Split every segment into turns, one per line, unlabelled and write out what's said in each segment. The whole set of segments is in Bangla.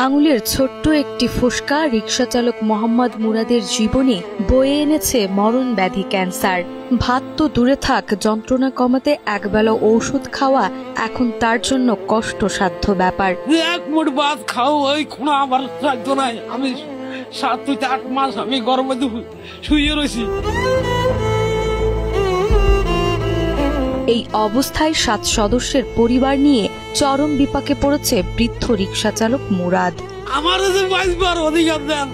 আঙুলের ছোট্ট একটি ফোসকা রিকশা চালক মোহাম্মদ মুরাদের জীবনে বয়ে এনেছে মরণ ব্যাধি ক্যান্সার। ভাত তো দূরে থাক, যন্ত্রণা কমাতে একবেলা ঔষধ খাওয়া এখন তার জন্য কষ্টসাধ্য ব্যাপার।
এক মুঠ ভাত খাও ওই কোনো আমার সাধ্য নাই। আমি 7 থেকে 8 মাস আমি গরমে শুয়ে রয়েছি।
এই অবস্থায় 7 সদস্যের পরিবার নিয়ে চরম বিপাকে পড়েছে বৃদ্ধ রিকশা চালক মুরাদ।
আমার যে বাঁচবার অধিকার দেন,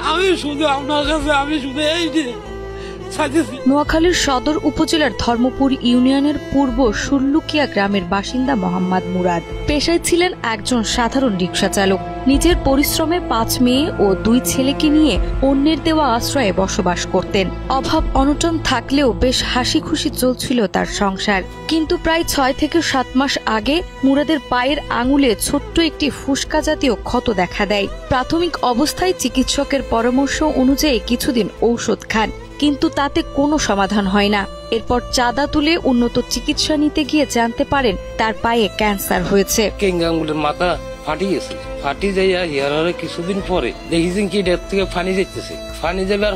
আমি শুধু আপনার কাছে এই যে
নোয়াখালীর সদর উপজেলার ধর্মপুর ইউনিয়নের পূর্ব সুল্লুকিয়া গ্রামের বাসিন্দা মোহাম্মদ মুরাদ পেশায় ছিলেন একজন সাধারণ রিকশা চালক। নিজের পরিশ্রমে 5 মেয়ে ও 2 ছেলেকে নিয়ে অন্যের দেওয়া আশ্রয়ে বসবাস করতেন। অভাব অনটন থাকলেও বেশ হাসি খুশি চলছিল তার সংসার। কিন্তু প্রায় 6 থেকে 7 মাস আগে মুরাদের পায়ের আঙুলে ছোট্ট একটি ফুসকা জাতীয় ক্ষত দেখা দেয়। প্রাথমিক অবস্থায় চিকিৎসকের পরামর্শ অনুযায়ী কিছুদিন ঔষধ খান, কিন্তু তাতে কোনো সমাধান হয় না। এরপর চাঁদা তুলে উন্নত চিকিৎসা নিতে গিয়ে জানতে পারেন তার পায়ে ক্যান্সার হয়েছে।
আঙুলের মাথা ফাটি গেছে, ফাটি যাইয়া ইয়ারে কিছুদিন পরে দেখেছেন কি ডেট থেকে ফানি যাইতেছে। ফানি যাবার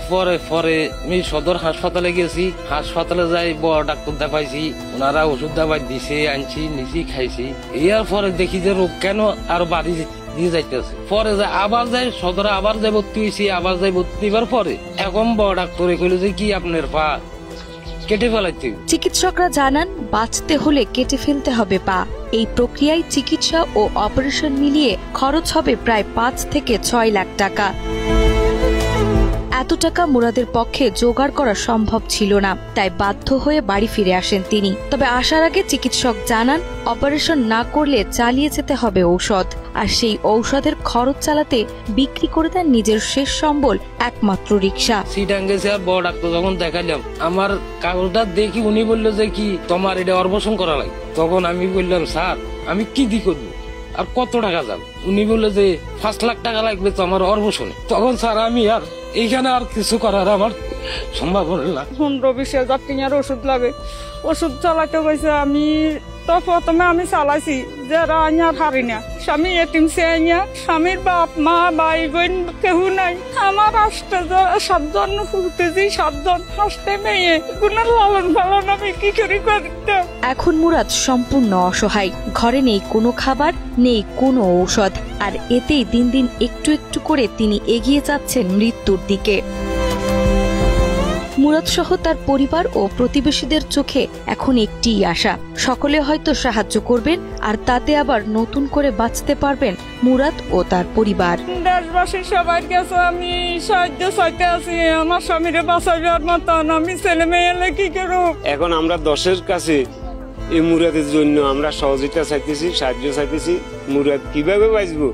পরে আমি সদর হাসপাতালে গেছি। হাসপাতালে যাই বড় ডাক্তার দেখাইছি, ওনারা ওষুধ দেওয়া দিছে, আনছি নিচি খাইছি। এর পরে দেখি যে রোগ কেন আরো বাড়ি দিয়ে যাইতেছে। পরে আবার যাই সদরে, আবার যাই ভর্তি হয়েছি, আবার যাই ভর্তি হবার পরে এখন বড় ডাক্তারে কইল যে কি আপনার পা কেটে ফেলাইতে।
চিকিৎসকরা জানান বাঁচতে হলে কেটে ফেলতে হবে পা। এই প্রক্রিয়ায় চিকিৎসা ও অপারেশন মিলিয়ে খরচ হবে প্রায় 5 থেকে 6 লাখ টাকা। এত টাকা মুরাদের পক্ষে জোগাড় করা সম্ভব ছিল না, তাই বাধ্য হয়ে বাড়ি ফিরে আসেন তিনি। তবে আসার আগে চিকিৎসক জানান অপারেশন না করলে চালিয়ে যেতে হবে ঔষধ, আর সেই ঔষধের খরচ চালাতে বিক্রি করে দেন নিজের শেষ সম্বল একমাত্র রিকশা।
সিটাঙ্গে স্যার বড় ডাক্তার যখন দেখাইলাম, আমার কাগজটা দেখি উনি বললো যে কি তোমার এটা অপারেশন করা লাগে। তখন আমি বললাম স্যার আমি কি দি করবো আর কত টাকা যাবে? উনি বললো যে 5 লাখ টাকা লাগবে তো আমার অপারেশনে। তখন স্যার আমি আর এইখানে আর কিছু করার আমার সম্ভব হল না।
15-20 হাজার টাকার ওষুধ লাগে, ওষুধ চালাতে গেছে। আমি তো প্রথমে আমি চালাইছি যে আমি আর হারি না। স্বামী এতিম আইয়া, স্বামীর বাপ মা ভাই বোন কেউ নাই। আমার 7 জন ফুটেছি, 7 জন হাসতে মেয়ে, কোন লালন পালন আমি কি করে করতাম।
এখন মুরাদ সম্পূর্ণ অসহায়। ঘরে নেই কোনো খাবার, নেই কোনো ঔষধ, আর এতেই দিন দিন একটু একটু করে তিনি এগিয়ে যাচ্ছেন মৃত্যুর দিকে। মুরাদ সহ তার পরিবার ও প্রতিবেশীদের চোখে এখন একটিই আশা, সকলে হয়তো সাহায্য করবেন, আর তাতে আবার নতুন করে বাঁচতে পারবেন মুরাদ ও তার পরিবার।
দেশবাসী সবার কাছে আমি সাহায্য চাইতে আছি, আমার স্বামীরে বাঁচাইবার মতন। আমি ছেলে মেয়ে কি করব?
এখন আমরা 10-এর কাছে এই মুরাদের জন্য আমরা সহযোগিতা চাইতেছি, সাহায্য চাইতেছি। মুরাদ কিভাবে বাঁচবো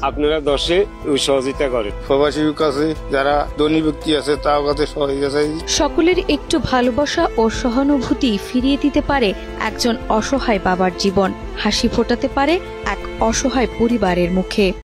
আপনারা 10-এ ওই সহযোগিতা করেন।
প্রবাসীর কাছে যারা ধনী ব্যক্তি আছে তার কাছে সহযোগিতা চাই।
সকলের একটু ভালোবাসা ও সহানুভূতি ফিরিয়ে দিতে পারে একজন অসহায় বাবার জীবন, হাসি ফোটাতে পারে এক অসহায় পরিবারের মুখে।